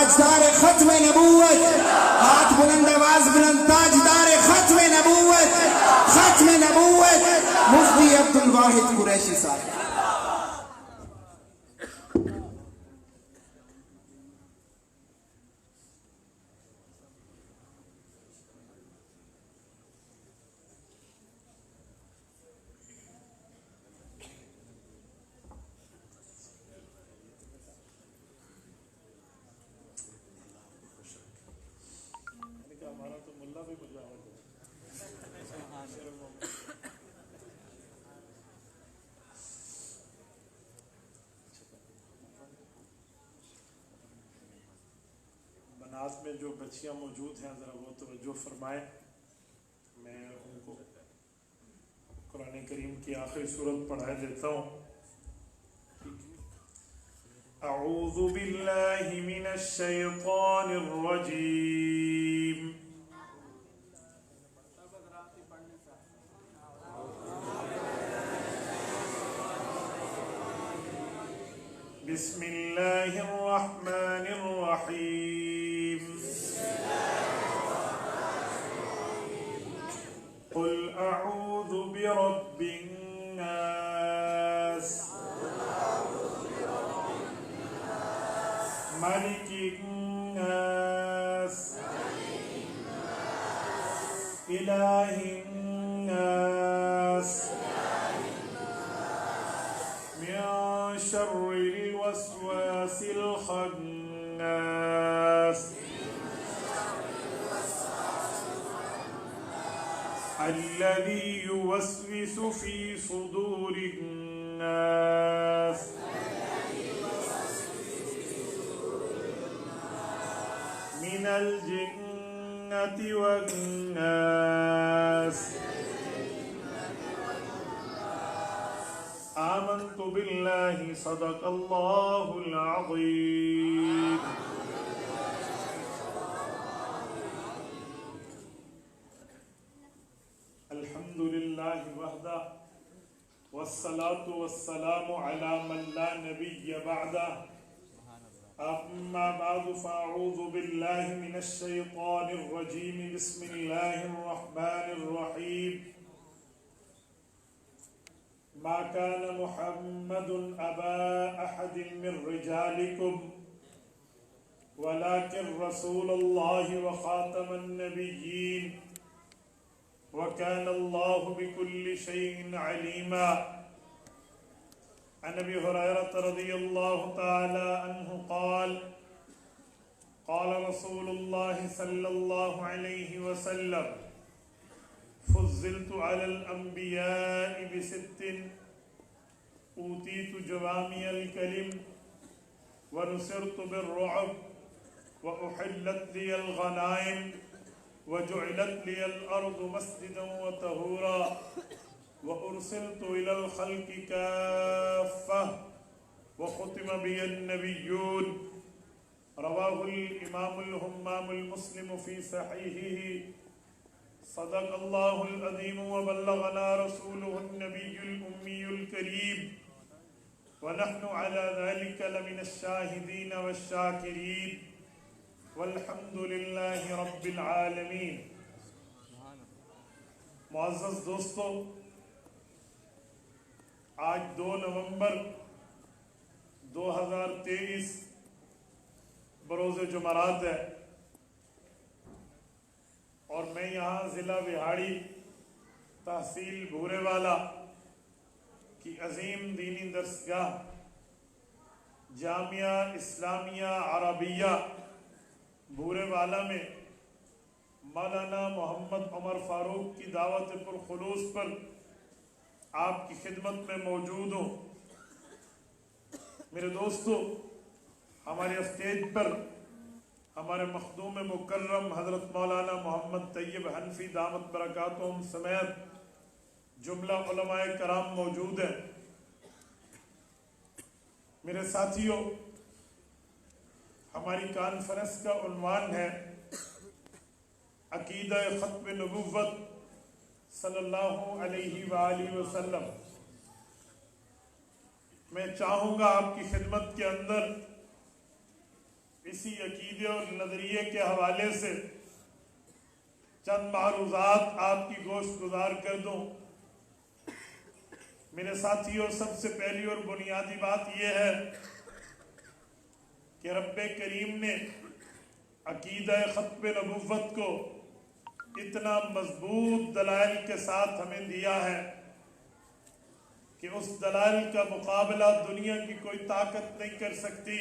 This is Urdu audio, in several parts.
تاجدار ختم نبوت، ہاتھ بلند آواز بلند، تاجدار ختم نبوت، ختم نبوت مفتی عبدالواحد قریشی صاحب. بنات میں جو بچیاں موجود ہیں ذرا وہ توجہ فرمائیں. میں ان کو قرآن کریم کی آخری سورت پڑھا دیتا ہوں. اعوذ باللہ من الشیطان الرجیم. بسم اللہ الرحمن الرحیم. قل اعوذ برب الناس ملک الناس الہ الناس من شر الوسواس الخناس الذي يوسوس في صدور الناس من الجنة والناس. آمنت بالله صدق الله العظيم. الحمد لله وحده والصلاة والسلام على من لا نبي بعده. أما بعد فأعوذ بالله من الشيطان الرجيم. بسم الله الرحمن الرحيم. ما كان محمد أبا أحد من رجالكم ولكن رسول الله وخاتم النبيين وكان الله بكل شيء عليما. عن ابي هريره رضي الله تعالى عنه قال قال رسول الله صلى الله عليه وسلم فضلت على الانبياء بست اوتيت جوامع الكلم ونصرت بالرعب واحلت لي الغنائم وجعلت لي الارض مسجدا وطهورا وأرسلت إلى الخلق كافة وختم بي النبيون. رواه الإمام الهمام المسلم في صحيحه. صدق الله العظيم وبلغنا رسوله النبي الأمي الكريم ونحن على ذلك لمن الشاهدين والشاكرين والحمد لله رب العالمين. معزز دوستو، آج 2 نومبر 2023 بروز جمعرات ہے اور میں یہاں ضلع وہاڑی تحصیل بھورے والا کی عظیم دینی درسگاہ جامعہ اسلامیہ عربیہ بھورے والا میں مولانا محمد عمر فاروق کی دعوت پرخلوص پر آپ کی خدمت میں موجود ہوں. میرے دوستو، ہمارے اسٹیج پر ہمارے مخدوم مکرم حضرت مولانا محمد طیب حنفی دامت برکاتہم سمیت جملہ علماء کرام موجود ہیں. میرے ساتھیوں، ہماری کانفرنس کا عنوان ہے عقیدہ ختم نبوت صلی اللہ علیہ وآلہ وسلم. میں چاہوں گا آپ کی خدمت کے اندر اس اسی عقیدے اور نظریے کے حوالے سے چند معروضات آپ کی گوشت گزار کر دوں۔ میرے ساتھیوں، سب سے پہلی اور بنیادی بات یہ ہے کہ رب کریم نے عقیدہ ختم نبوت کو اتنا مضبوط دلائل کے ساتھ ہمیں دیا ہے کہ اس دلائل کا مقابلہ دنیا کی کوئی طاقت نہیں کر سکتی۔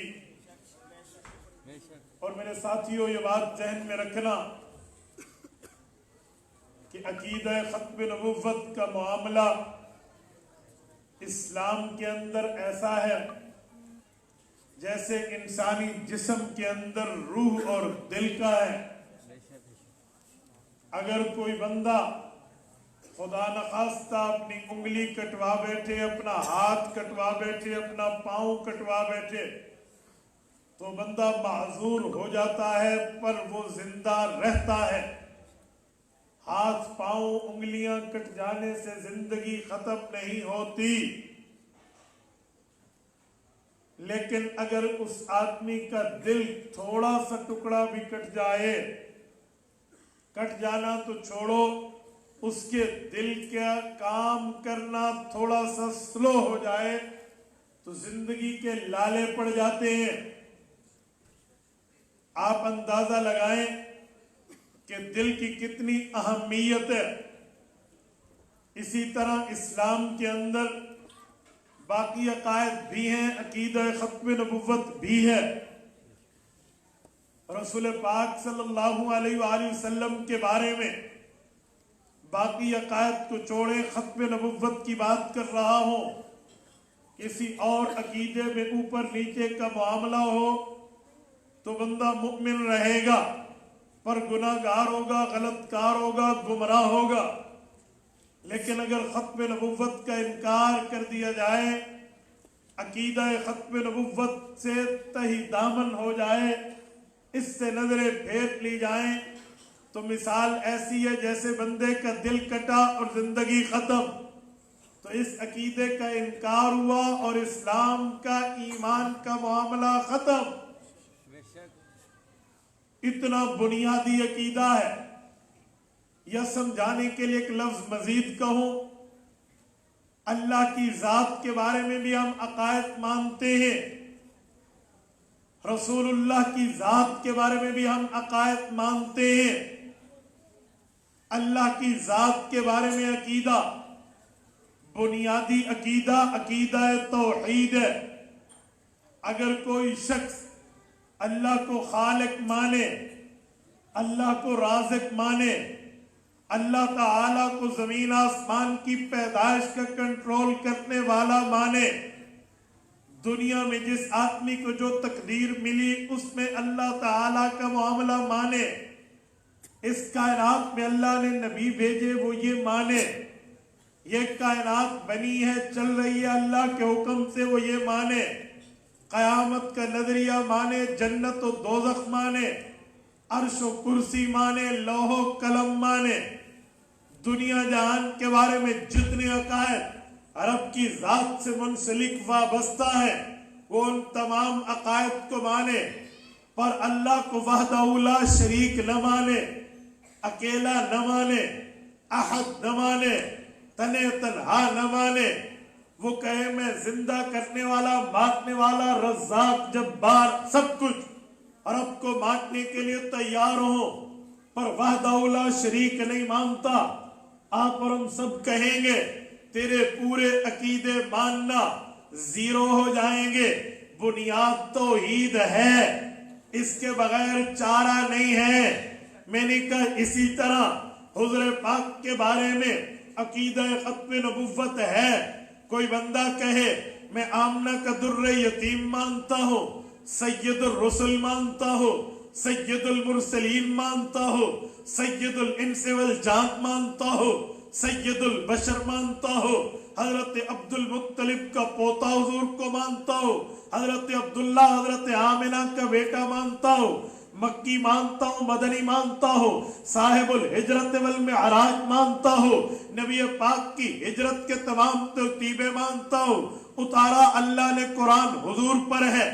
اور میرے ساتھیوں، یہ بات ذہن میں رکھنا کہ عقیدہ ختم نبوت کا معاملہ اسلام کے اندر ایسا ہے جیسے انسانی جسم کے اندر روح اور دل کا ہے۔ اگر کوئی بندہ خدا نخواستہ اپنی انگلی کٹوا بیٹھے، اپنا ہاتھ کٹوا بیٹھے، اپنا پاؤں کٹوا بیٹھے تو بندہ معذور ہو جاتا ہے، پر وہ زندہ رہتا ہے۔ ہاتھ، پاؤں، انگلیاں کٹ جانے سے زندگی ختم نہیں ہوتی، لیکن اگر اس آدمی کا دل تھوڑا سا ٹکڑا بھی کٹ جائے، کٹ جانا تو چھوڑو، اس کے دل کا کام کرنا تھوڑا سا سلو ہو جائے تو زندگی کے لالے پڑ جاتے ہیں۔ آپ اندازہ لگائیں کہ دل کی کتنی اہمیت ہے۔ اسی طرح اسلام کے اندر باقی عقائد بھی ہیں، عقیدہ ختم نبوت بھی ہے۔ رسول پاک صلی اللہ علیہ وآلہ وسلم کے بارے میں باقی عقائد کو چھوڑے، ختم نبوت کی بات کر رہا ہوں۔ کسی اور عقیدے میں اوپر نیچے کا معاملہ ہو تو بندہ مؤمن رہے گا، پر گناہ گار ہوگا، غلط کار ہوگا، گمراہ ہوگا۔ لیکن اگر ختم نبوت کا انکار کر دیا جائے، عقیدہ ختم نبوت سے تہی دامن ہو جائے، اس سے نظریں پھیر لی جائیں، تو مثال ایسی ہے جیسے بندے کا دل کٹا اور زندگی ختم۔ تو اس عقیدے کا انکار ہوا اور اسلام کا، ایمان کا معاملہ ختم۔ اتنا بنیادی عقیدہ ہے۔ یا سمجھانے کے لیے ایک لفظ مزید کہوں، اللہ کی ذات کے بارے میں بھی ہم عقائد مانتے ہیں، رسول اللہ کی ذات کے بارے میں بھی ہم عقائد مانتے ہیں۔ اللہ کی ذات کے بارے میں عقیدہ، بنیادی عقیدہ، عقیدہ توحید ہے۔ اگر کوئی شخص اللہ کو خالق مانے، اللہ کو رازق مانے، اللہ تعالیٰ کو زمین آسمان کی پیدائش کا کنٹرول کرنے والا مانے، دنیا میں جس آدمی کو جو تقدیر ملی اس میں اللہ تعالیٰ کا معاملہ مانے، اس کائنات میں اللہ نے نبی بھیجے وہ یہ مانے، یہ کائنات بنی ہے، چل رہی ہے اللہ کے حکم سے وہ یہ مانے، قیامت کا نظریہ مانے، جنت و دوزخ مانے، عرش و کرسی مانے، لوح و قلم مانے، دنیا جہان کے بارے میں جتنے عقائد رب کی ذات سے منسلک وابستہ ہے وہ ان تمام عقائد کو مانے، پر اللہ کو وحدہ لا شریک نہ مانے، اکیلا نہ مانے، احد نہ مانے، تنہ تنہا نہ مانے۔ وہ کہے میں زندہ کرنے والا، ماتنے والا، رزاق، جبار، سب کچھ، اور رب کو ماننے کے لیے تیار ہو، پر وحدہ لا شریک نہیں مانتا۔ آپ اور ہم سب کہیں گے تیرے پورے عقیدے ماننا زیرو ہو جائیں گے۔ بنیاد توحید ہے، اس کے بغیر چارہ نہیں ہے۔ میں نے کہا اسی طرح حضور پاک کے بارے میں عقیدہ ختم نبوت ہے۔ کوئی بندہ کہے میں آمنہ کا در یتیم مانتا ہوں، سید الرسل مانتا ہوں، سید المرسلین مانتا ہوں، سید الانس والجان مانتا ہوں، سید البشر مانتا ہوں، حضرت عبد المطلب کا پوتا حضور کو مانتا ہوں، حضرت عبداللہ حضرت آمنہ کا بیٹا مانتا ہوں، مکی مانتا ہوں، مدنی مانتا ہوں، صاحب الہجرت والمعراج مانتا ہوں، نبی پاک کی ہجرت کے تمام ترتیبیں مانتا ہوں، اتارا اللہ نے قرآن حضور پر ہے،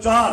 4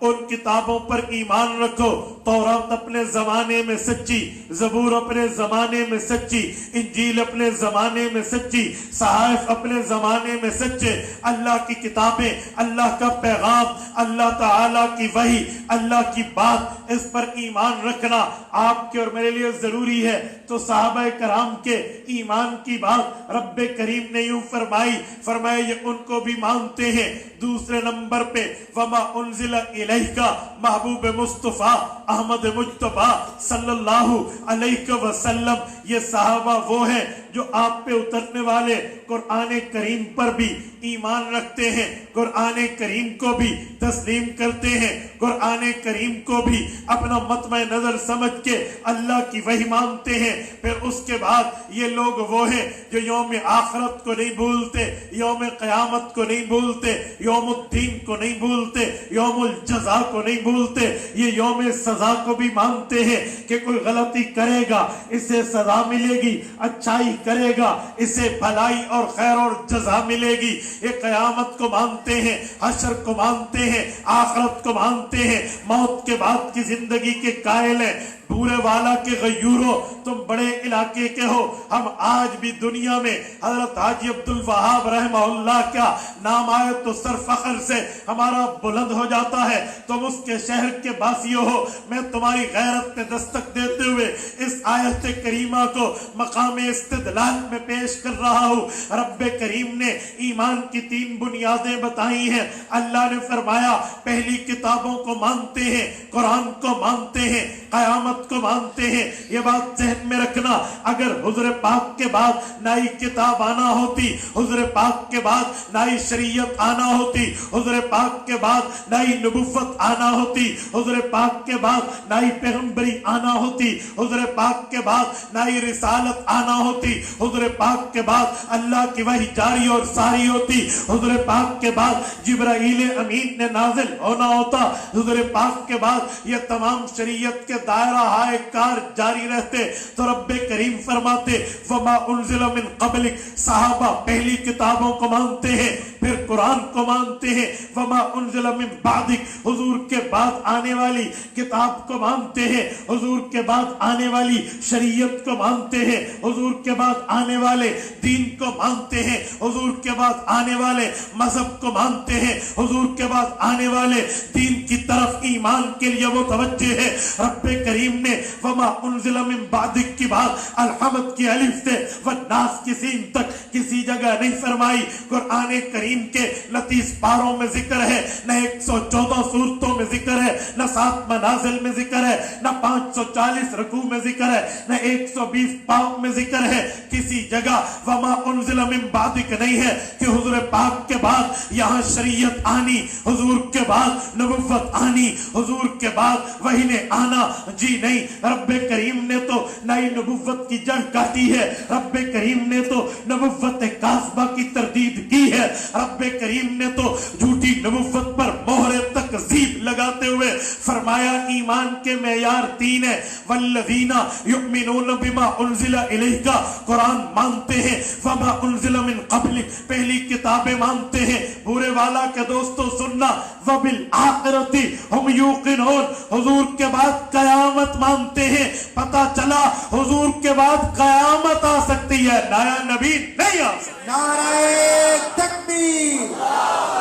ان کتابوں پر ایمان رکھو۔ تورات اپنے زمانے میں سچی، زبور اپنے زمانے میں سچی، انجیل اپنے زمانے میں سچی، صحائف اپنے زمانے میں سچے۔ اللہ کی کتابیں، اللہ کا پیغام، اللہ تعالیٰ کی وحی، اللہ کی بات، اس پر ایمان رکھنا آپ کے اور میرے لیے ضروری ہے۔ تو صحابہ کرام کے ایمان کی بات رب کریم نے یوں فرمایا یہ ان کو بھی مانتے ہیں۔ دوسرے نمبر پہ وما انزل الیک، محبوب مصطفیٰ احمد مجتبی صلی اللہ علیہ وسلم، یہ صحابہ وہ ہیں جو آپ پہ اترنے والے قرآن کریم پر بھی ایمان رکھتے ہیں، قرآن کریم کو بھی تسلیم کرتے ہیں، قرآن کریم کو بھی اپنا مطمع نظر سمجھ کے اللہ کی وحی مانتے ہیں۔ پھر اس کے بعد یہ لوگ وہ ہیں جو یوم آخرت کو نہیں بھولتے، یوم قیامت کو نہیں بھولتے، یوم الدین کو نہیں بھولتے، یوم الجزا کو نہیں بھولتے، یہ یوم سزا کو بھی مانتے ہیں کہ کوئی غلطی کرے گا اسے سزا ملے گی، اچھائی کرے گا اسے بھلائی اور خیر اور جزا ملے گی۔ یہ قیامت کو مانتے ہیں، حشر کو مانتے ہیں، آخرت کو مانتے ہیں، موت کے بعد کی زندگی کے قائل ہیں۔ پورے والا کے غیورو، تم بڑے علاقے کے ہو، ہم آج بھی دنیا میں حضرت حاجی عبدالوہاب رحمہ اللہ کا نام آئے تو سر فخر سے ہمارا بلند ہو جاتا ہے۔ تم اس کے شہر کے باسیوں ہو، میں تمہاری غیرت پہ دستک دیتے ہوئے اس آیت کریمہ کو مقام استدلال میں پیش کر رہا ہوں۔ رب کریم نے ایمان کی 3 بنیادیں بتائی ہیں۔ اللہ نے فرمایا پہلی کتابوں کو مانتے ہیں، قرآن کو مانتے ہیں، قیامت کو مانتے ہیں۔ یہ بات ذہن میں رکھنا، اگر حضور پاک کے بعد نئی کتاب آنا ہوتی، حضور پاک کے بعد نئی شریعت آنا ہوتی، حضور پاک کے بعد نئی نبوت آنا ہوتی، حضور پاک کے بعد نئی پیغمبری آنا ہوتی، حضور پاک کے بعد نئی رسالت آنا ہوتی، حضور پاک کے بعد اللہ کی وحی جاری اور ساری ہوتی، حضور پاک کے بعد جبرائیل امین نے نازل ہونا ہوتا، حضور پاک کے بعد یہ تمام شریعت کے دائرہ ہائے کار جاری رہتے۔ تو رب کریم فرماتے وما انزل من قبلک، صحابہ پہلی کتابوں کو مانتے ہیں، پھر قرآن کو مانتے ہیں۔ وما انزل من بعدک، حضور کے بعد آنے والی کتاب کو مانتے ہیں، حضور کے بعد آنے والی شریعت کو مانتے ہیں، حضور کے بعد آنے والے دین کو مانتے ہیں، حضور کے بعد آنے والے مذہب کو مانتے ہیں، حضور کے بعد آنے والے دین کی طرف ایمان کے لیے وہ توجہ ہے۔ رب کریم نے وما انزل من بعدک کی بات الحمد کی الف سے والناس کی سین تک کسی جگہ نہیں فرمائی۔ قرآن کریم کے نہ 30 پاروں میں ذکر ہے، نہ 114 سورتوں میں ذکر ہے، نہ 7 منازل میں ذکر ہے، نہ 540 رکوع میں ذکر ہے، نہ 120 پاؤں میں ذکر ہے۔ کسی جگہ وما انزل من بعدک نہیں ہے کہ حضور پاک کے بعد یہاں شریعت آنی، حضور کے بعد نبوت آنی، حضور کے بعد وحی نے آنا، جی نہیں۔ رب کریم نے تو نئی نبوت کی جڑ کاٹی ہے، رب کریم نے تو نبوت کاذبہ کی تردید کی ہے، رب کریم نے تو جھوٹی نبوت پر مہر تکذیب لگاتے ہوئے فرمایا ایمان کے معیار 3 ہیں۔ والذین یؤمنون بما انزل الیک، قرآن مانتے ہیں، وما انزل من قبلک، پہلی کتابیں مانتے ہیں۔ بورے والا کے دوستو سننا، وبالآخرۃ ہم یوقنون، حضور کے بعد قیامت مانتے ہیں۔ پتہ چلا حضور کے بعد قیامت آ سکتی ہے، نیا نبی نہیں آ سکتا۔ نعرہ تکبیر،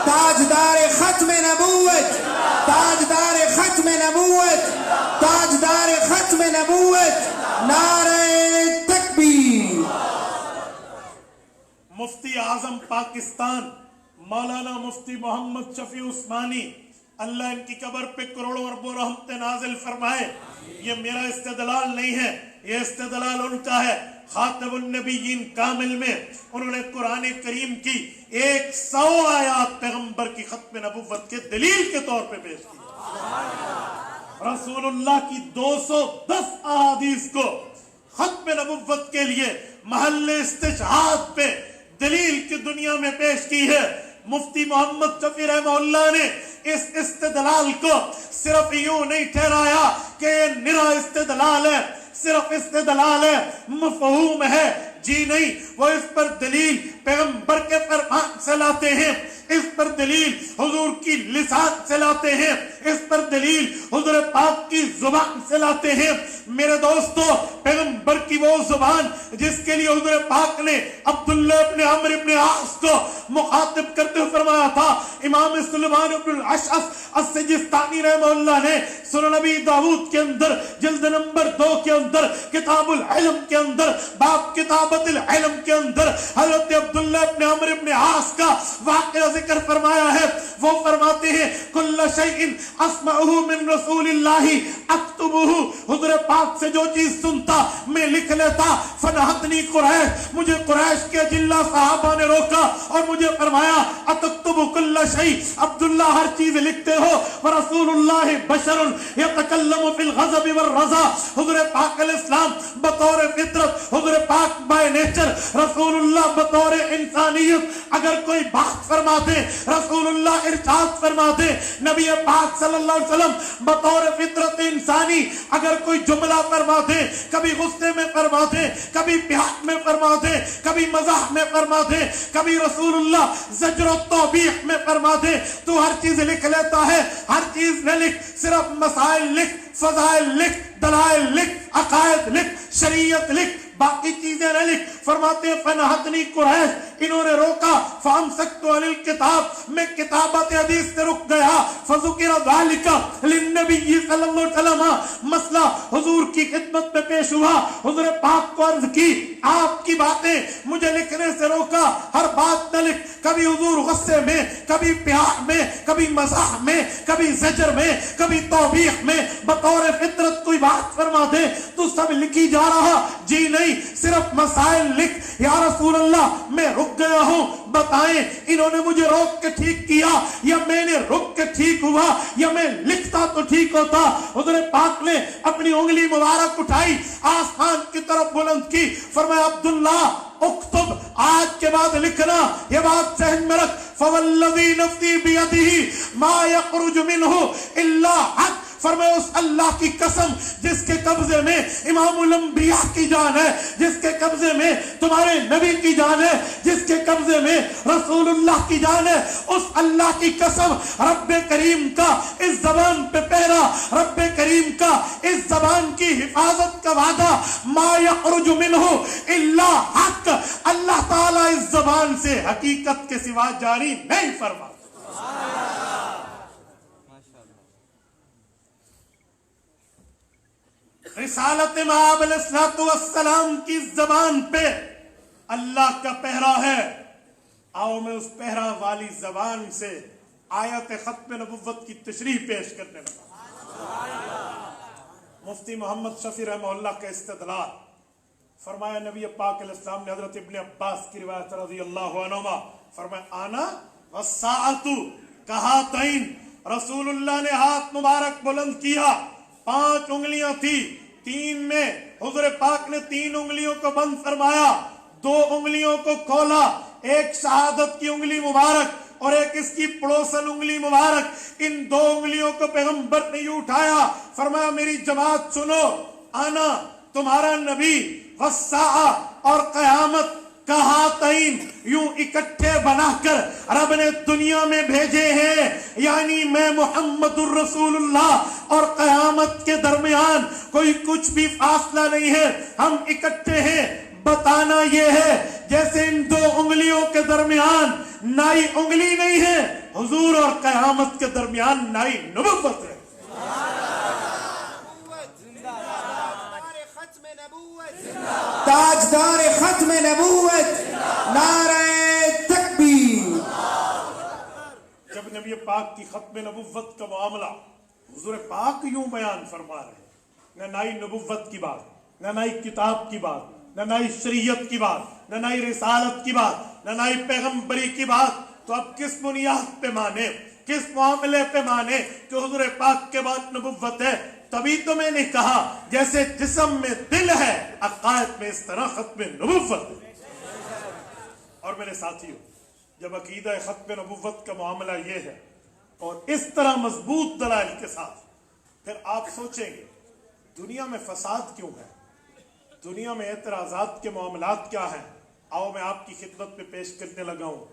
تاجدار ختم نبوت، تاجدار ختم نبوت، تاجدار ختم نبوت، نعرہ تکبیر۔ مفتی اعظم پاکستان مولانا مفتی محمد شفیع عثمانی، اللہ ان کی قبر پہ کروڑوں اربوں رحمت نازل فرمائے۔ یہ میرا استدلال نہیں ہے، یہ استدلال ان کا ہے۔ خاتم النبیین کامل میں انہوں نے قرآن کریم کی 100 آیات پیغمبر کی ختم نبوت کے دلیل کے طور پہ پیش کی۔ رسول اللہ کی 210 احادیث کو ختم نبوت کے لیے محل استشہاد پہ دلیل کی دنیا میں پیش کی ہے۔ مفتی محمد شفیع رحمہ اللہ نے اس استدلال کو صرف یوں نہیں ٹھہرایا کہ یہ نرا استدلال ہے، صرف استدلال ہے، مفہوم ہے، جی نہیں، وہ اس پر دلیل پیغمبر کے فرمان سے لاتے ہیں اس پر دلیل حضور کی لسان سے لاتے ہیں، اس پر دلیل حضور پاک کی زبان سے لاتے ہیں۔ میرے دوستو، پیغمبر کی وہ زبان جس کے لیے حضور پاک نے عبداللہ ابن عمرو ابن عاص کو مخاطب کرتے ہوئے فرمایا تھا، امام سلیمان ابن الاشعث السجستانی رحمہ اللہ نے سنن نبی داؤد کے اندر جلد نمبر 2 کے اندر کتاب العلم کے اندر باب کتابت العلم کے اندر حضرت عبداللہ ابن عمرو ابن عاص کا واقعہ ذکر فرمایا ہے۔ وہ فرماتے ہیں کل شیء اسمعہ من رسول اللہ اکتبہ، حضور پاک سے جو چیز سنتا میں لکھ لیتا۔ فنہتنی قریش، مجھے قریش کے اجلا صحابہ نے روکا اور مجھے فرمایا اتکتب کل شیء، عبداللہ ہر چیز لکھتے ہو، ورسول اللہ بشر یتکلم فی الغضب والرضا، حضور پاک علیہ السلام بطور فطرت، حضور پاک بائی نیچر، رسول اللہ بطور انسانیت اگر کوئی بات فرما دے، رسول اللہ ارشاد فرما دے، نبی پاک صلی اللہ علیہ وسلم بطور فطرت انسانی اگر کوئی جملہ فرما دے، کبھی غصے میں فرما دے، کبھی پیار میں فرما دے، کبھی مزاح میں فرما دے، کبھی رسول اللہ زجر و توبیخ میں فرما دے، تو ہر چیز لکھ لیتا ہے۔ ہر چیز نہ لکھ، صرف مسائل لکھ، فضائل لکھ، دلائل لکھ، عقائد لکھ، شریعت لکھ، باقی چیزیں نہ لکھ۔ فرماتے ہیں فنہتنی قریش، انہوں نے روکا، فامسکت عن الکتاب، میں کتابت حدیث سے رک گیا۔ فذکر ذالک للنبی صلی اللہ علیہ وسلم، مسئلہ حضور کی خدمت میں پیش ہوا، حضور پاک کو عرض کی آپ کی باتیں مجھے لکھنے سے روکا، ہر بات نہ لکھ، کبھی حضور غصے میں، کبھی پیار میں، کبھی مزاح میں، کبھی زجر میں، کبھی توبیخ میں، بطور فطرت کوئی بات فرما دے تو سب لکھی جا رہا، جی نہیں صرف مسائل لکھ۔ یا رسول اللہ میں رک گیا ہوں، بتائیں انہوں نے مجھے روک کے ٹھیک کیا یا میں نے رک کے ٹھیک ہوا یا میں لکھتا تو ٹھیک ہوتا؟ حضور پاک نے اپنی انگلی مبارک اٹھائی، آسمان کی طرف بلند کی، فرمایا عبداللہ اکتب، آج کے بعد لکھنا، یہ بات ذہن میں رکھ، فوالذی نفسی بیدہ ما یخرج منہ الا حق، فرمایا اس اللہ کی قسم جس کے قبضے میں امام الانبیاء کی جان ہے، جس کے قبضے میں تمہارے نبی کی جان ہے، جس کے قبضے میں رسول اللہ کی جان ہے، اس اللہ کی قسم، رب کریم کا اس زبان پہ پہرا، رب کریم کا اس زبان کی حفاظت کا وعدہ، ما یخرج منہ الا حق، اللہ تعالیٰ اس زبان سے حقیقت کے سوا جاری نہیں فرما۔ رسالت مآب علیہ السلام کی زبان پہ اللہ کا پہرا ہے۔ آؤ میں اس پہرا والی زبان سے آیت ختم نبوت کی تشریح پیش کرنے لگا۔ مفتی محمد شفیع رحمہ اللہ کا استدلال، فرمایا نبی پاک علیہ السلام نے حضرت ابن عباس کی روایت رضی اللہ عنہما، فرمایا آنا والساعۃ کہاتین، رسول اللہ نے ہاتھ مبارک بلند کیا، 5 انگلیاں تھی، 3 میں حضور پاک نے 3 انگلیوں کو بند فرمایا، 2 انگلیوں کو کھولا، ایک شہادت کی انگلی مبارک اور ایک اس کی پڑوسن انگلی مبارک، ان 2 انگلیوں کو پیغمبر نے یوں اٹھایا، فرمایا میری جماعت سنو، آنا تمہارا نبی، والساعہ اور قیامت، کہاتین یوں اکٹھے بنا کر رب نے دنیا میں بھیجے ہیں، یعنی میں محمد الرسول اللہ اور قیامت کے درمیان کوئی کچھ بھی فاصلہ نہیں ہے، ہم اکٹھے ہیں۔ بتانا یہ ہے جیسے ان 2 انگلیوں کے درمیان نائی انگلی نہیں ہے، حضور اور قیامت کے درمیان نائی نبوت ہے۔ تاجدار ختم نبوت، نعرہ تکبیر۔ جب نبی پاک کی ختم نبوت کا معاملہ حضور پاک یوں بیان فرما رہے ہیں، نہ نئی نبوت کی بات، نہ نئی کتاب کی بات، نہ نئی شریعت کی بات، نہ نئی رسالت کی بات، نہ نئی پیغمبری کی بات، تو اب کس بنیاد پہ مانے، کس معاملے پہ مانے کہ حضور پاک کے بعد نبوت ہے؟ تبھی تو میں نے کہا جیسے جسم میں دل ہے، عقائد میں اس طرح ختم نبوت ہے۔ اور میرے ساتھیوں، جب عقیدہ ختم نبوت کا معاملہ یہ ہے اور اس طرح مضبوط دلائل کے ساتھ، پھر آپ سوچیں گے دنیا میں فساد کیوں ہے، دنیا میں اعتراضات کے معاملات کیا ہیں؟ آؤ میں آپ کی خدمت میں پیش کرنے لگا ہوں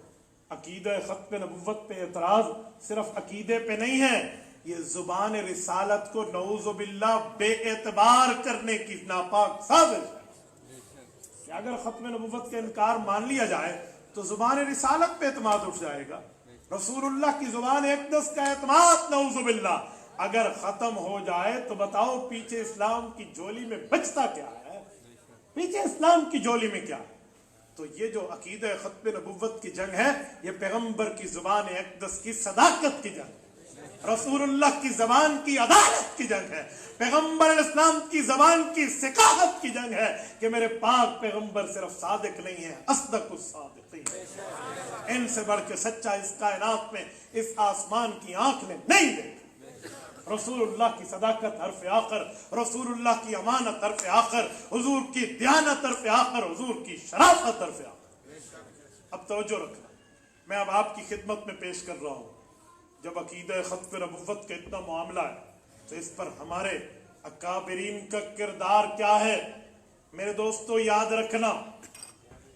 عقیدہ ختم نبوت پہ اعتراض صرف عقیدے پہ نہیں ہے، یہ زبان رسالت کو نعوذ باللہ بے اعتبار کرنے کی ناپاک سازش ہے کہ اگر ختم نبوت کا انکار مان لیا جائے تو زبان رسالت پہ اعتماد اٹھ جائے گا، رسول اللہ کی زبان اقدس کا اعتماد نعوذ باللہ اگر ختم ہو جائے تو بتاؤ پیچھے اسلام کی جھولی میں بچتا کیا ہے؟ پیچھے اسلام کی جھولی میں کیا ہے؟ تو یہ جو عقیدہ ختم نبوت کی جنگ ہے یہ پیغمبر کی زبان اقدس کی صداقت کی جنگ ہے، رسول اللہ کی زبان کی عدالت کی جنگ ہے، پیغمبر اسلام کی زبان کی ثقافت کی جنگ ہے کہ میرے پاک پیغمبر صرف صادق نہیں ہے، اصدق الصادقین، ان سے بڑھ کے سچا اس کائنات میں اس آسمان کی آنکھ نے نہیں دیکھا۔ رسول اللہ کی صداقت حرف آخر، رسول اللہ کی امانت حرف آخر، حضور کی دیانت حرف آخر، حضور کی شرافت حرف آخر۔ اب توجہ رکھنا، میں اب آپ کی خدمت میں پیش کر رہا ہوں، جب عقیدہ ختم نبوت کا اتنا معاملہ ہے تو اس پر ہمارے اکابرین کا کردار کیا ہے؟ میرے دوستو یاد رکھنا،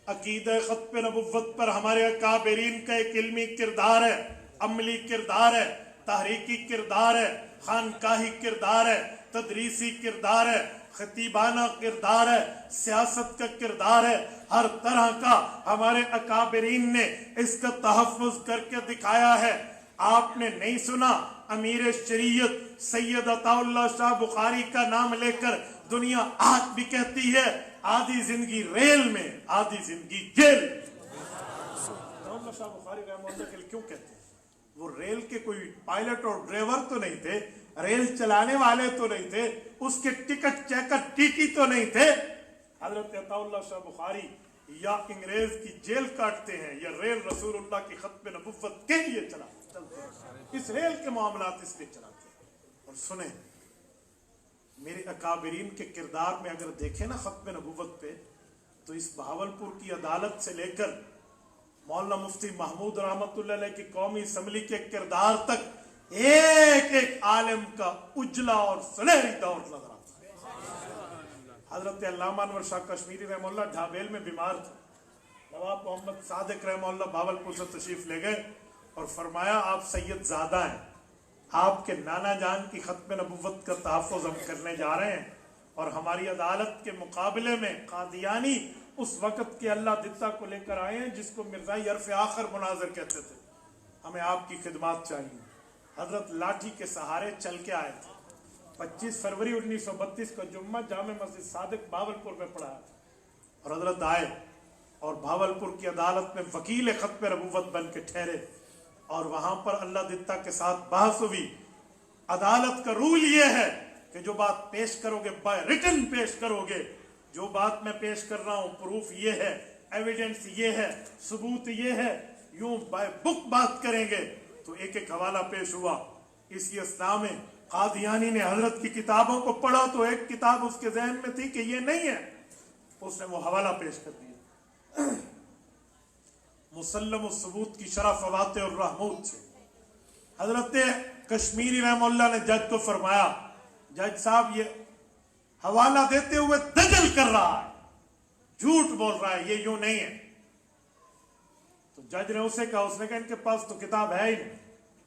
عقیدہ ختم نبوت پر ہمارے اکابرین کا ایک علمی کردار ہے، عملی کردار ہے، تحریکی کردار ہے، خانقاہی کردار ہے، تدریسی کردار ہے، خطیبانہ کردار ہے، سیاست کا کردار ہے، ہر طرح کا ہمارے اکابرین نے اس کا تحفظ کر کے دکھایا ہے۔ آپ نے نہیں سنا امیر شریعت سید عطا اللہ شاہ بخاری کا نام لے کر دنیا آج بھی کہتی ہے آدھی زندگی ریل میں آدھی زندگی جیل میں۔ عطا اللہ شاہ بخاری رحمہ اللہ کے لیے کیوں کہتے ہیں؟ وہ ریل کے کوئی پائلٹ اور ڈرائیور تو نہیں تھے، ریل چلانے والے تو نہیں تھے، اس کے ٹکٹ چیکر ٹی تو نہیں تھے۔ حضرت عطا اللہ شاہ بخاری یا انگریز کی جیل کاٹتے ہیں یا ریل رسول اللہ کی ختم نبوت کے لیے چلتے ہیں، اس ریل کے معاملات اس لیے چلاتے ہیں۔ اور سنیں، میرے اکابرین کے کردار میں اگر دیکھیں نا ختم نبوت پہ، تو اس بہاولپور کی عدالت سے لے کر مولانا مفتی محمود رحمت اللہ علیہ کی قومی اسمبلی کے کردار تک ایک ایک عالم کا اجلا اور سنہری دور نظر آتا ہے۔ حضرت علامہ انور شاہ کشمیری رحمہ اللہ ڈھابیل میں بیمار تھے، نواب محمد صادق رحمہ اللہ بہاولپور سے تشریف لے گئے اور فرمایا آپ سید زادہ ہیں، آپ کے نانا جان کی ختم نبوت کا تحفظ ہم کرنے جا رہے ہیں، اور ہماری عدالت کے مقابلے میں قادیانی اس وقت کے اللہ دتا کو لے کر آئے ہیں جس کو مرزائی حرف آخر مناظر کہتے تھے، ہمیں آپ کی خدمات چاہیے۔ حضرت لاٹھی کے سہارے چل کے آئے تھے، 25 فروری 1932 کا جمعہ جامع مسجد صادق بہاولپور میں پڑھا اور حضرت آئے اور بہاولپور کی عدالت میں وکیل ختم نبوت بن کے ٹھہرے، اور وہاں پر اللہ دتا کے ساتھ بحث ہوئی۔ عدالت کا رول یہ ہے کہ جو بات پیش کرو گے بائی ریٹن پیش کرو گے، جو بات میں پیش کر رہا ہوں پروف یہ ہے، ایویڈنس یہ ہے، ثبوت یہ ہے، یوں بائی بک بات کریں گے تو ایک ایک حوالہ پیش ہوا۔ اسی اثناء میں قادیانی نے حضرت کی کتابوں کو پڑھا تو ایک کتاب اس کے ذہن میں تھی کہ یہ نہیں ہے، اس نے وہ حوالہ پیش کر دیا مسلم الثبوت کی شرح فواتح الرحمود سے۔ حضرت کشمیری رحمہ اللہ نے جج کو فرمایا، جج صاحب یہ حوالہ دیتے ہوئے دجل کر رہا ہے، جھوٹ بول رہا ہے، یہ یوں نہیں ہے۔ تو جج نے اسے کہا، اس نے کہا ان کے پاس تو کتاب ہے ہی نہیں،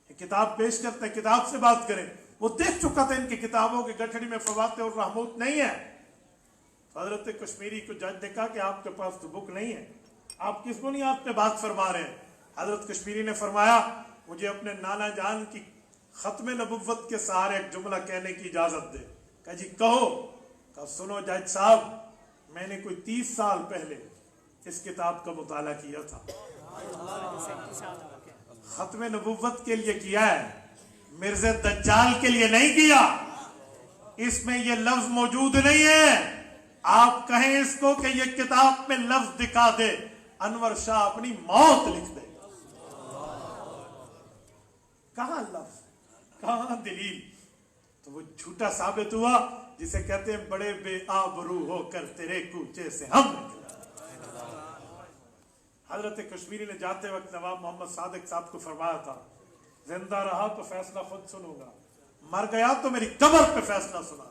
یہ کتاب پیش کرتے ہیں، کتاب سے بات کریں۔ وہ دیکھ چکا تھا ان کی کتابوں کی گٹھڑی میں فواتح الرحمود نہیں ہے۔ حضرت کشمیری کو جج نے کہا کہ آپ کے پاس تو بک نہیں ہے، آپ کس بنیاد پہ بات فرما رہے ہیں؟ حضرت کشمیری نے فرمایا مجھے اپنے نانا جان کی ختم نبوت کے سہارے ایک جملہ کہنے کی اجازت دے۔ کہا جی کہو۔ کہا سنو جج صاحب، میں نے کوئی 30 سال پہلے اس کتاب کا مطالعہ کیا تھا، ختم نبوت کے لیے کیا ہے، مرزا دجال کے لیے نہیں کیا، اس میں یہ لفظ موجود نہیں ہے۔ آپ کہیں اس کو کہ یہ کتاب میں لفظ دکھا دے، انور شاہ اپنی موت لکھ دے۔ کہاں لفظ، کہاں دلیل؟ تو وہ جھوٹا ثابت ہوا جسے کہتے ہیں بڑے بے آبرو ہو کر تیرے کوچے سے ہم نکلے۔ حضرت کشمیری نے جاتے وقت نواب محمد صادق صاحب کو فرمایا تھا، زندہ رہا تو فیصلہ خود سنوں گا، مر گیا تو میری قبر پہ فیصلہ سنا۔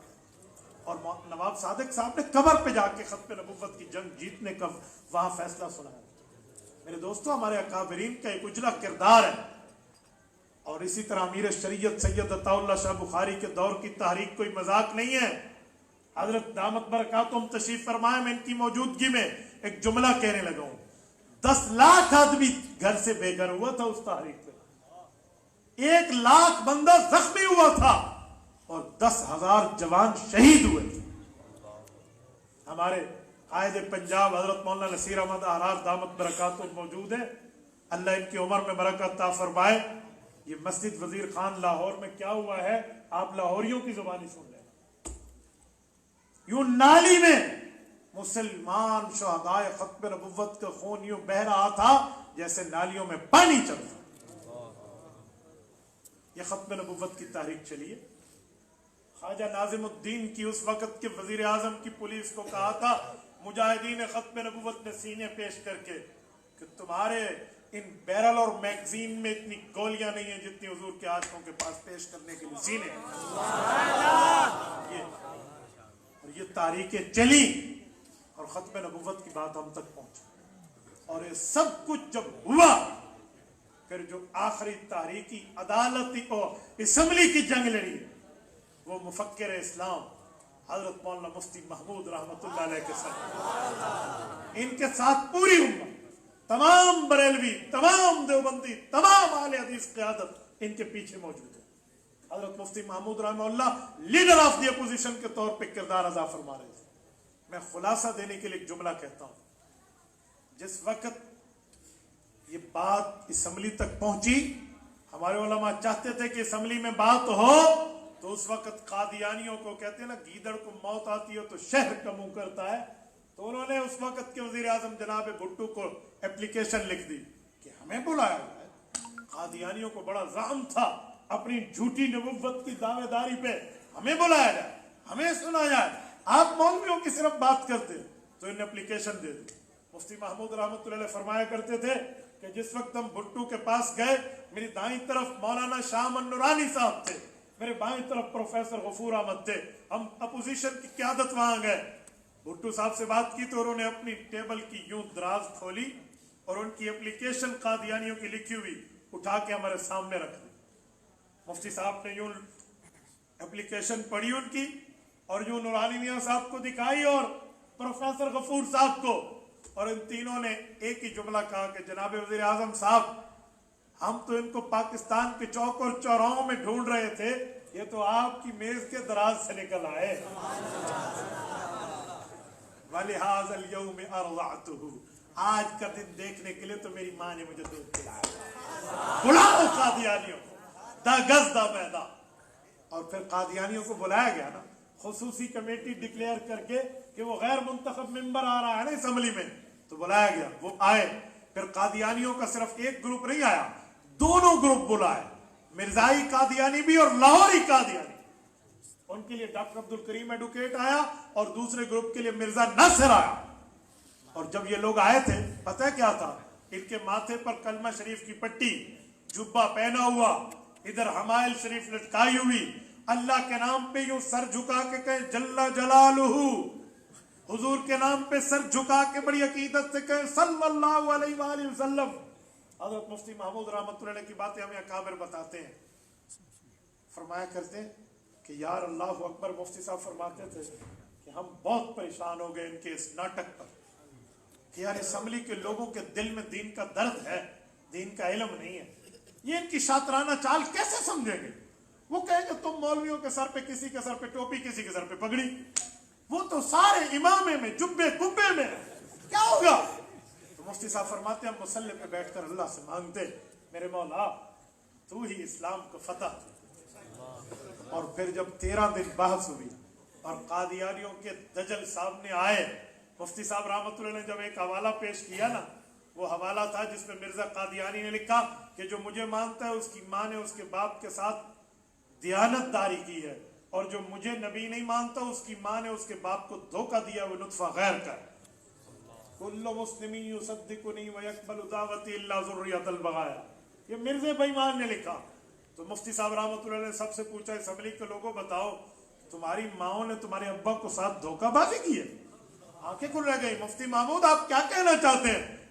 اور نواب صادق صاحب نے قبر پہ جا کے ختم نبوت کی جنگ جیتنے کا وہاں فیصلہ سنایا۔ میرے دوستوں ہمارے اکابرین کا ایک اجلا کردار ہے. اور اسی طرح امیر شریعت سید عطا اللہ شاہ بخاری کے دور کی تحریک کوئی مذاق نہیں ہے. حضرت دامت برکاتہم تشریف فرمائے, میں ان کی موجودگی میں ایک جملہ کہنے لگا ہوں. 10 لاکھ آدمی گھر سے بے گھر ہوا تھا اس تحریک میں, 1 لاکھ بندہ زخمی ہوا تھا اور 10,000 جوان شہید ہوئے تھے. ہمارے قائد پنجاب حضرت مولانا نصیر احمد آرار دامت برکاتہم موجود ہے, اللہ ان کی عمر میں برکت عطا فرمائے. یہ مسجد وزیر خان لاہور میں کیا ہوا ہے آپ لاہوریوں کی زبانی سن لیں. یوں نالی میں مسلمان شہدائے ختم نبوت کا خون یوں بہ رہا تھا جیسے نالیوں میں پانی چل رہا. یہ ختم نبوت کی تحریک چلی ہے. خواجہ ناظم الدین کی اس وقت کے وزیر اعظم کی پولیس کو کہا تھا مجاہدین ختم نبوت نے سینے پیش کر کے کہ تمہارے ان بیرل اور میگزین میں اتنی گولیاں نہیں ہیں جتنی حضور کے عاشقوں کے پاس پیش کرنے کے لیے سینے ہیں. اور یہ تاریخیں چلی اور ختم نبوت کی بات ہم تک پہنچی. اور یہ سب کچھ جب ہوا پھر جو آخری تاریخی عدالتی اور اسمبلی کی جنگ لڑی وہ مفکر اسلام حضرت مولانا مفتی محمود رحمت اللہ علیہ کے ساتھ, ان کے ساتھ پوری امت, تمام بریلوی, تمام دیوبندی, تمام اہل حدیث قیادت ان کے پیچھے موجود ہے. حضرت مفتی محمود رحمہ اللہ لیڈر آف دی اپوزیشن کے طور پہ کردار ادا فرما رہے تھے. میں خلاصہ دینے کے لیے ایک جملہ کہتا ہوں. جس وقت یہ بات اسمبلی تک پہنچی, ہمارے علماء چاہتے تھے کہ اسمبلی میں بات ہو تو اس وقت قادیانیوں کو کہتے ہیں نا گیدڑ کو موت آتی ہے تو شہر کا منہ کرتا ہے, تو انہوں نے اس وقت کے وزیر اعظم جناب بھٹو کو اپلیکیشن لکھ دی کہ ہمیں بلایا جائے. قادیانیوں کو بڑا زعم تھا اپنی جھوٹی نبوت کی دعوے داری پہ, ہمیں بلایا جائے, ہمیں سنا جائے, آپ مولویوں کی صرف بات کرتے. تو انہیں اپلیکیشن دے دی. مفتی محمود رحمت اللہ علیہ فرمایا کرتے تھے کہ جس وقت ہم بھٹو کے پاس گئے میری دائیں طرف مولانا شاہ من نورانی صاحب تھے, میرے بائیں طرف پروفیسر غفور احمد تھے, ہم اپوزیشن کی قیادت وہاں گئے. بھٹو صاحب سے بات کی تو انہوں نے اپنی ٹیبل کی یوں دراز کھولی اور ان کی اپلیکیشن قادیانیوں کی لکھی ہوئی اٹھا کے ہمارے سامنے رکھ دی. مفتی صاحب نے یوں اپلیکیشن پڑھی ان کی اور یوں نورانی میاں صاحب کو دکھائی اور پروفیسر غفور صاحب کو, اور ان تینوں نے ایک ہی جملہ کہا کہ جناب وزیر اعظم صاحب ہم تو ان کو پاکستان کے چوک اور چوراہوں میں ڈھونڈ رہے تھے, یہ تو آپ کی میز کے دراز سے نکل آئے. وَلِهَذَا الْيَوْمِ أَرْضَعْتُهُ, آج کا دن دیکھنے کے لیے تو میری ماں نے مجھے دودھ پلایا. بلاؤ قادیانیوں کو, دا گز دا میدان. اور پھر قادیانیوں کو بلایا گیا نا, خصوصی کمیٹی ڈکلیئر کر کے کہ وہ غیر منتخب ممبر آ رہا ہے نا اسمبلی میں, تو بلایا گیا, وہ آئے. پھر قادیانیوں کا صرف ایک گروپ نہیں آیا, دونوں گروپ بلائے, مرزائی قادیانی بھی اور لاہوری قادیانی. ان کے لیے ڈاکٹر عبد الکریم ایڈوکیٹ آیا اور دوسرے گروپ کے لیے مرزا ناصر آیا. اور جب یہ لوگ آئے تھے پتہ کیا تھا, ان کے ماتھے پر کلمہ شریف کی پٹی, جبہ پہنا ہوا, ادھر حمائل شریف لٹکائی ہوئی, اللہ کے نام پہ یوں سر جھکا کے کہیں جل جلالہ, حضور کے نام پہ سر جھکا کے بڑی عقیدت سے کہیں صلی اللہ علیہ وآلہ وسلم. حضرت مفتی محمود رحمت اللہ علیہ کی باتیں ہمیں اکابر بتاتے ہیں. فرمایا کرتے ہیں کہ یار اللہ اکبر, مفتی صاحب فرماتے تھے کہ ہم بہت پریشان ہو گئے ان کے اس ناٹک پر کہ یار اسمبلی کے لوگوں کے دل میں دین کا درد ہے, دین کا علم نہیں ہے, یہ ان کی شاطرانہ چال کیسے سمجھیں گے. وہ کہیں کہ تم مولویوں کے سر پہ کسی کے سر پہ ٹوپی, کسی کے سر پہ پگڑی, وہ تو سارے امامے میں جبے کبے میں, کیا ہوگا. تو مفتی صاحب فرماتے ہیں ہم مصلی پہ بیٹھ کر اللہ سے مانگتے میرے مولا تو ہی اسلام کو فتح. اور پھر جب 13 دن بحث ہوئی اور قادیانیوں کے دجل سامنے آئے, مفتی صاحب رحمت اللہ نے جب ایک حوالہ پیش کیا نا, وہ حوالہ تھا جس میں مرزا قادیانی نے لکھا کہ جو مجھے مانتا ہے اس کی ماں نے اس کے باپ کے ساتھ دیانت داری کی ہے, اور جو مجھے نبی نہیں مانتا اس کی ماں نے اس کے باپ کو دھوکہ دیا, وہ نطفہ غیر کا ہے. کل مسلم یصدقنی ویقبل دعوتی الا ذریۃ البغایا, یہ مرزا بے ایمان نے لکھا. تو مفتی صاحب رحمۃ اللہ نے سب سے پوچھا اسمبلی کے لوگوں بتاؤ تمہاری ماؤں نے تمہارے ابا کو ساتھ دھوکہ بازی کی ہے. آنکھیں کھل رہ گئی. مفتی محمود آپ کیا کہنا چاہتے ہیں؟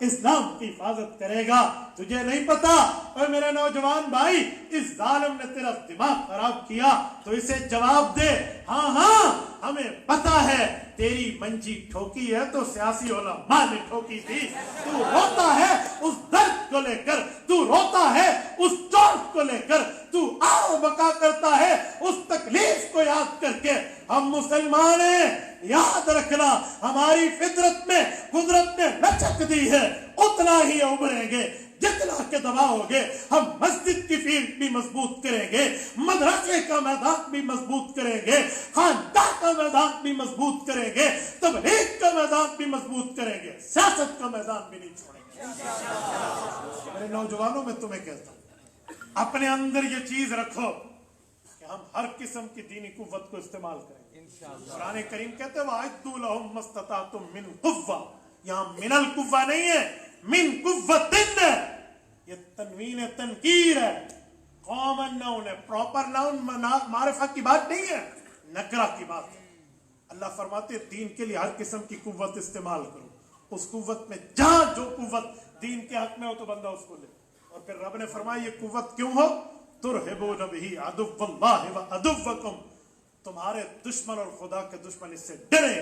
اسلام کی حفاظت کرے گا. تجھے نہیں پتا اور میرے نوجوان بھائی اس ظالم نے تیرا دماغ خراب کیا تو اسے جواب دے ہاں ہمیں پتا ہے تیری منجی ٹھوکی ہے تو سیاسی علماء نے ٹھوکی تھی. تو روتا ہے اس درد کو لے کر, تو روتا ہے اس چوٹ کو لے کر, تو آؤ بقا کرتا ہے اس تکلیف کو یاد کر کے. ہم مسلمان ہیں, یاد رکھنا ہماری فطرت میں قدرت نے لچک دی ہے, اتنا ہی ابھریں گے جتنا کے دباؤ گے. ہم مسجد کی فیلڈ بھی مضبوط کریں گے, مدرسے کا میدان بھی مضبوط کریں گے, خاندان کا میدان بھی مضبوط کریں گے, تبلیغ کا میدان بھی مضبوط کریں گے, سیاست کا میدان بھی نہیں چھوڑیں گے. میرے نوجوانوں میں تمہیں کہتا ہوں اپنے اندر یہ چیز رکھو کہ ہم ہر قسم کی دینی قوت کو استعمال کریں گے. قرآن کریم کہتے ہیں وَأَعِدُّوا لَهُم مَّا اسْتَطَعْتُم مِّن قُوَّةٍ, یہاں من القوہ نہیں ہے, من قوتن ہے. یہ تنوین تنکیر ہے, کامن ناؤن ہے, پراپر ناؤن معرفہ کی بات نہیں ہے, نکرہ کی بات ہے. اللہ فرماتے ہیں دین کے لیے ہر قسم کی قوت استعمال کرو. اس قوت میں جہاں جو قوت دین کے حق میں ہو تو بندہ اس کو لے. اور پھر رب نے فرمایا یہ قوت کیوں ہو, ترہبون بہ عدو اللہ و عدوکم, تمہارے دشمن اور خدا کے دشمن اس سے ڈرے.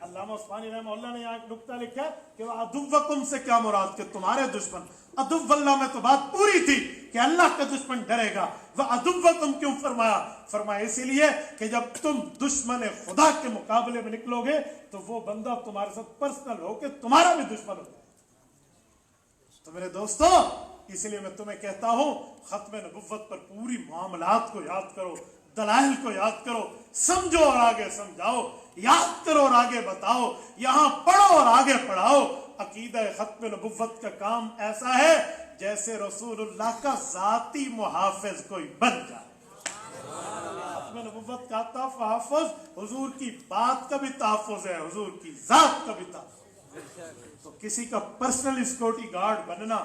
علامہ عثمانی رحمہ اللہ نے یہاں ایک نکتہ لکھا کہ وہ عدوکم سے کیا مراد کہ تمہارے دشمن, عدو اللہ میں تو بات پوری تھی کہ اللہ کا دشمن ڈرے گا. وہ عدوکم کیوں فرمایا, فرمایا اسی لیے کہ جب تم دشمن خدا کے مقابلے میں نکلو گے تو وہ بندہ تمہارے ساتھ پرسنل ہو کے تمہارا بھی دشمن ہو. تو میرے دوستو اس لیے میں تمہیں کہتا ہوں ختم نبوت پر پوری معاملات کو یاد کرو, دلائل کو یاد کرو, سمجھو اور آگے سمجھاؤ, یاد کرو اور آگے بتاؤ, یہاں پڑھو اور آگے پڑھاؤ. عقیدہ ختم نبوت کا کام ایسا ہے جیسے رسول اللہ کا ذاتی محافظ کوئی بن جائے. ختم نبوت کا تحفظ حضور کی بات کا بھی تحفظ ہے, حضور کی ذات کا بھی تحفظ. تو کسی کا پرسنل سیکورٹی گارڈ بننا,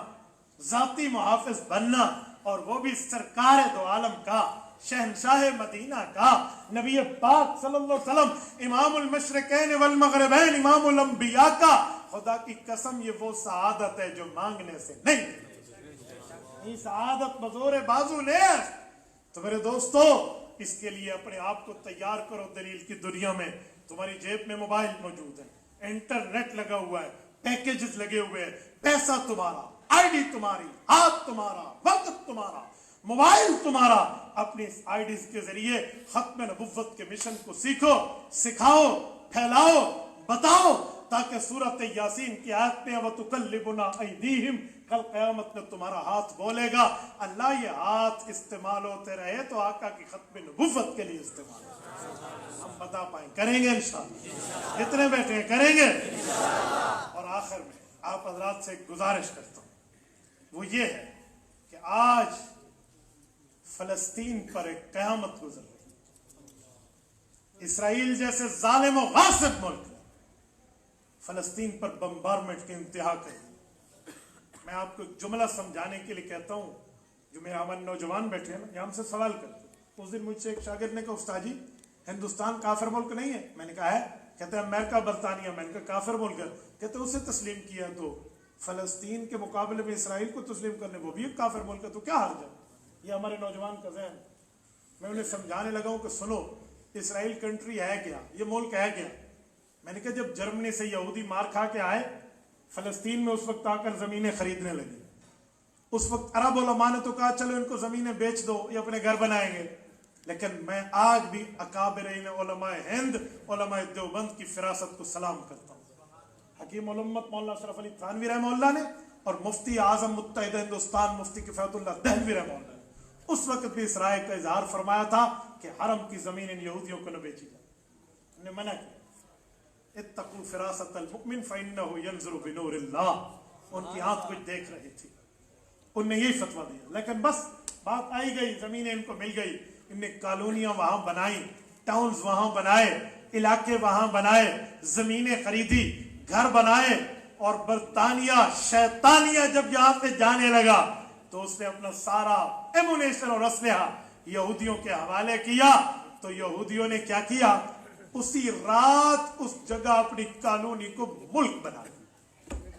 ذاتی محافظ بننا, اور وہ بھی سرکار دو عالم کا, شہنشاہ مدینہ کا, نبی پاک صلی اللہ علیہ وسلم, امام المشرقین والمغربین, امام الانبیاء کا, خدا کی قسم یہ وہ سعادت ہے جو مانگنے سے نہیں, یہ سعادت بزور بازو لے. تو میرے دوستو اس کے لیے اپنے آپ کو تیار کرو. دلیل کی دنیا میں تمہاری جیب میں موبائل موجود ہے, انٹرنیٹ لگا ہوا ہے, پیکیجز لگے ہوئے ہیں, پیسہ تمہارا, آئی ڈی تمہاری, ہاتھ تمہارا, وقت تمہارا, موبائل تمہارا. اپنی اس آئی ڈیز کے ذریعے ختم نبوت کے مشن کو سیکھو, سکھاؤ, پھیلاؤ, بتاؤ, تاکہ سورۃ یاسین کی آیت میں وَتُقَلِّبُنَا أَيْدِيهِمْ, کل قیامت میں تمہارا ہاتھ بولے گا اللہ یہ ہاتھ استعمال ہوتے رہے تو آقا کی ختم نبوت کے لیے استعمال ہوتے. ہم بتا پائیں, کریں گے انشاءاللہ, اتنے بیٹھے ہیں کریں گے. اور آخر میں آپ حضرات سے ایک گزارش کرتا ہوں, وہ یہ ہے کہ آج فلسطین پر ایک قیامت گزر رہی. اسرائیل جیسے ظالم و غاصب ملک فلسطین پر بمبارمنٹ کی انتہا کر. میں آپ کو ایک جملہ سمجھانے کے لیے کہتا ہوں, جو میرے ہمارے نوجوان بیٹھے ہیں نا, یہ ہم سے سوال کرتے ہیں. اس دن مجھ سے ایک شاگرد نے کہا استاد جی ہندوستان کافر ملک نہیں ہے. میں نے کہا ہے, کہتے ہیں امریکہ برطانیہ. میں نے کہا کافر ملک ہے. کہتے ہیں اسے تسلیم کیا تو فلسطین کے مقابلے میں اسرائیل کو تسلیم کرنے وہ بھی ایک کافر ملک ہے, تو کیا حرج ہے. یہ ہمارے نوجوان کا ذہن. میں انہیں سمجھانے لگا ہوں کہ سنو, اسرائیل کنٹری ہے کیا, یہ ملک ہے کیا. میں نے کہا جب جرمنی سے یہودی مار کھا کے آئے فلسطین میں, اس وقت آ کر زمینیں خریدنے لگے. اس وقت عرب علماء نے تو کہا چلو ان کو زمینیں بیچ دو, یہ اپنے گھر بنائیں گے. لیکن میں آج بھی اکابرین علماء ہند, علماء دیوبند کی فراست کو سلام کرتا ہوں. حکیم علمت مولانا اشرف علی تھانوی رحمہ اللہ نے اور مفتی اعظم متحدہ ہندوستان مفتی کفایت اللہ دہلوی رحمہ اللہ نے اس وقت بھی اس رائے کا اظہار فرمایا تھا کہ حرم کی زمین ان یہودیوں کو نہ بیچی جائے. انہوں نے منع کیا. اتقوا فراست المؤمن فإنه ينظر بنور اللہ. ان کی آنکھ کچھ دیکھ رہی تھی, ان نے یہی فتویٰ دیا. لیکن بس بات آئی گئی, زمینیں ان کو مل گئی, ان نے کالونیاں وہاں بنائی, ٹاؤنز وہاں بنائے, علاقے وہاں بنائے, زمینیں خریدی, گھر بنائے. اور برطانیہ شیطانیہ جب یہاں سے جانے لگا تو اس نے اپنا سارا ایمونیشن اور اسلحہ یہودیوں کے حوالے کیا. تو یہودیوں نے کیا کیا, اسی رات اس جگہ اپنی کالونی کو ملک بنا دیا.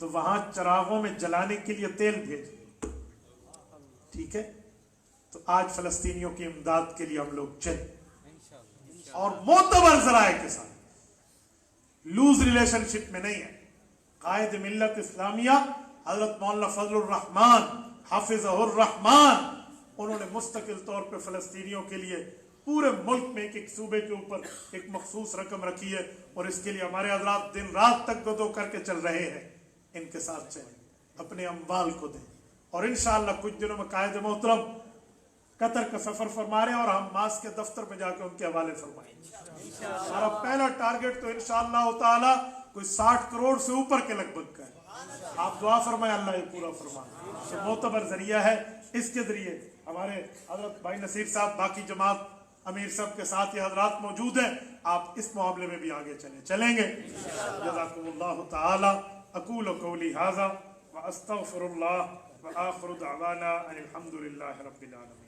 تو وہاں چراغوں میں جلانے کے لیے تیل بھیجیں، ٹھیک ہے؟ تو آج فلسطینیوں کی امداد کے لیے ہم لوگ چلیں اور معتبر ذرائع کے ساتھ، لوز ریلیشن شپ میں نہیں ہے۔ قائد ملت اسلامیہ حضرت مولانا فضل الرحمان حافظہ الرحمان، انہوں نے مستقل طور پہ فلسطینیوں کے لیے پورے ملک میں ایک صوبے کے اوپر ایک مخصوص رقم رکھی ہے، اور اس کے لیے ہمارے حضرات دن رات تک گدو کر کے چل رہے ہیں۔ ان کے ساتھ چلیں، اپنے اموال کو دیں، اور انشاءاللہ کچھ دنوں میں قائد محترم قطر کا سفر فرما رہے ہیں، اور ہم ماسک کے دفتر میں جا کے ان کے حوالے فرمائیں گے۔ ہمارا پہلا ٹارگٹ تو انشاءاللہ تعالی کوئی 60 کروڑ سے اوپر کے لگ بھگ کا ہے۔ آپ دعا فرمائیں اللہ یہ پورا فرمائے۔ تو معتبر ذریعہ ہے، اس کے ذریعے ہمارے حضرت بھائی نصیر صاحب، باقی جماعت امیر صاحب کے ساتھ یہ حضرات موجود ہیں، آپ اس معاملے میں بھی آگے چلیں گے۔ جزاکم اللہ تعالی۔ اقول قولی ھذا واستغفر اللہ وآخر دعوانا ان الحمد للہ رب العالمین۔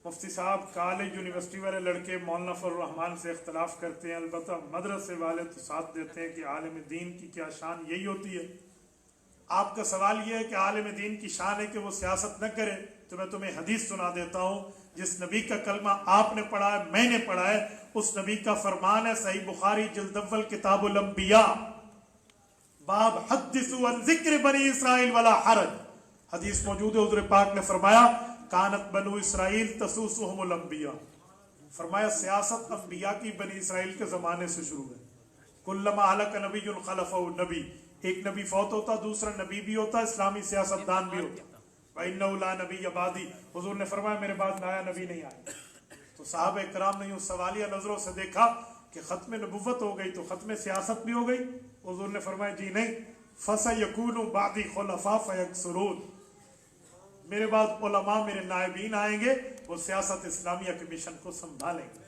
مفتی صاحب، کالج یونیورسٹی والے لڑکے مولانا فضل الرحمان سے اختلاف کرتے ہیں، البتہ مدرسے والے تو ساتھ دیتے ہیں کہ عالم دین کی کیا شان یہی ہوتی ہے؟ آپ کا سوال یہ ہے کہ عالم دین کی شان ہے کہ وہ سیاست نہ کرے، تو میں تمہیں حدیث سنا دیتا ہوں۔ جس نبی کا کلمہ آپ نے پڑھا ہے، میں نے پڑھا ہے، اس نبی کا فرمان ہے، صحیح بخاری جلد اول کتاب الانبیاء، باب حدثوا عن ذکر بنی اسرائیل ولا حرج۔ حدیث موجود ہے، حضور پاک نے فرمایا کانت بنو اسرائیل تسوسهم الانبیاء، فرمایا سیاست انبیاء کی بنی اسرائیل کے زمانے سے شروع ہے۔ کلما ہلک نبی خلفہ نبی، ایک نبی فوت ہوتا دوسرا نبی بھی ہوتا، اسلامی سیاستدان بھی ہوتا۔ وَإِنَّهُ لَا نَبِيَّ بَعْدِي، حضور نے فرمایا میرے بعد نیا نبی نہیں آئے۔ تو صحابہ کرام نے یوں سوالیہ نظروں سے دیکھا کہ ختم نبوت ہو گئی تو ختم سیاست بھی ہو گئی؟ حضور نے فرمایا جی نہیں، فَسَيَكُونُ بَعْدِي خُلَفَاءَ فَيَكْثُرُونَ، میرے بعد علماء میرے نائبین آئیں گے، وہ سیاست اسلامیہ کے مشن کو سنبھالیں گے۔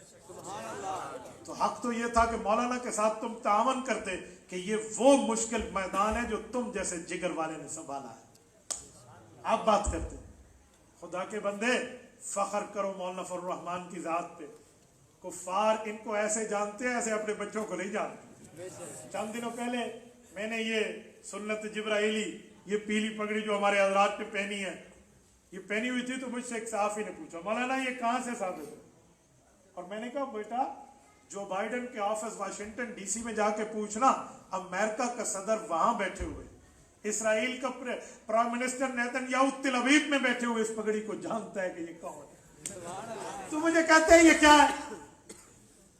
تو حق تو یہ تھا کہ مولانا کے ساتھ تم تعاون کرتے کہ یہ وہ مشکل میدان ہے جو تم جیسے جگر والے نے سنبھالا ہے۔ آپ بات کرتے خدا کے بندے، فخر کرو مولانا فضل الرحمان کی ذات پہ۔ کفار ان کو ایسے جانتے ہیں ایسے اپنے بچوں کو نہیں جانتے۔ چند دنوں پہلے میں نے یہ سنت جبرائیلی، یہ پیلی پگڑی جو ہمارے حضرات نے پہنی ہے، یہ پہنی ہوئی تھی، تو مجھ سے ایک صحافی نے پوچھا مولانا یہ کہاں سے ثابت ہے؟ اور میں نے کہا بیٹا جو بائیڈن کے آفس واشنگٹن ڈی سی میں جا کے پوچھنا، امریکہ کا صدر وہاں بیٹھے ہوئے، اسرائیل کا پرائم منسٹر نیتن یاہو تل ابیب میں بیٹھے ہوئے اس پگڑی کو جانتا ہے کہ یہ کون ہے۔ تو مجھے کہتے ہیں یہ کیا ہے؟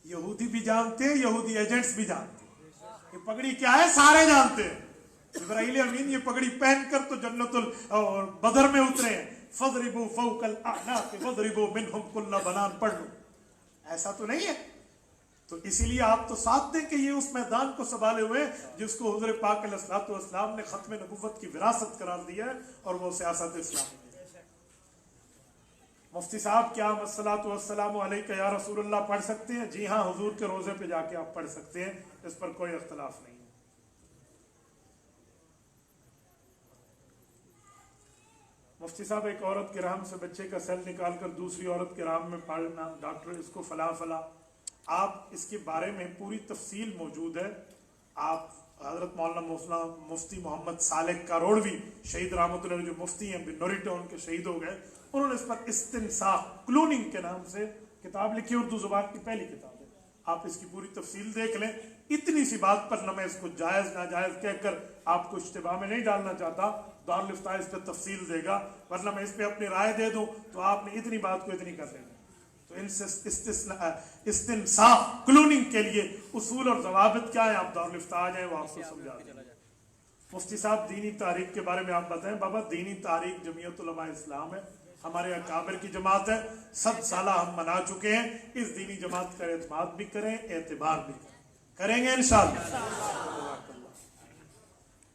یہودی بھی جانتے ہیں، یہودی ایجنٹس بھی جانتے ہیں یہ پگڑی کیا ہے، سارے جانتے ہیں۔ جبرائیل امین یہ پگڑی پہن کر تو جنت البدر میں اترے ہیں، فَضْرِبُوا فَوْقَ الْأَعْنَاقِ وَضْرِبُوا مِنْهُمْ كُلَّ بَنَانٍ، پڑھ لو۔ ایسا تو نہیں ہے، تو اسی لیے آپ تو ساتھ دیں کہ یہ اس میدان کو سنبھالے ہوئے جس کو حضور پاک علیہ الصلوۃ والسلام نے ختم نبوت کی وراثت قرار دیا ہے، اور وہ سیاست اسلامی ہے۔ مفتی صاحب کیا ہم الصلوۃ والسلام علیک یا رسول اللہ پڑھ سکتے ہیں؟ جی ہاں، حضور کے روزے پہ جا کے آپ پڑھ سکتے ہیں، اس پر کوئی اختلاف نہیں ہے۔ مفتی صاحب ایک عورت کے رحم سے بچے کا سیل نکال کر دوسری عورت کے رحم میں پالنا، ڈاکٹر اس کو فلاں فلاں، آپ اس کے بارے میں پوری تفصیل موجود ہے۔ آپ حضرت مولانا مفتی محمد صالح کاروڑوی شہید رحمۃ اللہ علیہ جو مفتی ہیں بنوری ٹاؤن کے شہید ہو گئے، انہوں نے اس پر استنساخ کلوننگ کے نام سے کتاب لکھی، اردو زبان کی پہلی کتاب ہے، آپ اس کی پوری تفصیل دیکھ لیں۔ اتنی سی بات پر نہ میں اس کو جائز ناجائز کہہ کر آپ کو اشتباہ میں نہیں ڈالنا چاہتا، دارالفتہ اس پہ تفصیل دے گا، ورنہ میں اس پہ اپنی رائے دے دوں تو آپ نے اتنی بات کو اتنی کر دیں۔ تو ان سے استنساخ کلوننگ کے لیے اصول اور ضوابط کیا ہے، آپ دارالفتہ آ جائیں، وہ آپ کو سمجھا دیں۔ مفتی صاحب دینی تحریک کے بارے میں آپ بتائیں۔ بابا دینی تحریک جمعیت علماء اسلام ہے، ہمارے اکابر کی جماعت ہے، 100 سالہ ہم منا چکے ہیں، اس دینی جماعت کا اعتماد بھی کریں، اعتبار بھی کریں گے انشاءاللہ۔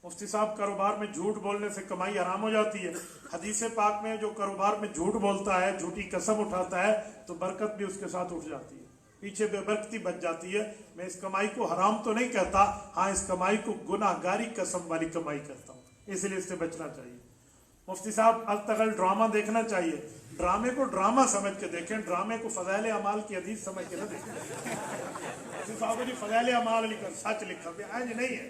مفتی صاحب کاروبار میں جھوٹ بولنے سے کمائی حرام ہو جاتی ہے؟ حدیث پاک میں جو کاروبار میں جھوٹ بولتا ہے، جھوٹی قسم اٹھاتا ہے، تو برکت بھی اس کے ساتھ اٹھ جاتی ہے، پیچھے بے برکتی بچ جاتی ہے۔ میں اس کمائی کو حرام تو نہیں کہتا، ہاں اس کمائی کو گناہ گاری قسم والی کمائی کرتا ہوں، اس لیے اس سے بچنا چاہیے۔ مفتی صاحب التغل ڈرامہ دیکھنا چاہیے؟ ڈرامے کو ڈرامہ سمجھ کے دیکھیں، ڈرامے کو فضائل اعمال کی حدیث سمجھ کے نہ دیکھیں۔ مفتی صاحب جی فضائل اعمال لکھا، سچ لکھا، آج نہیں ہے،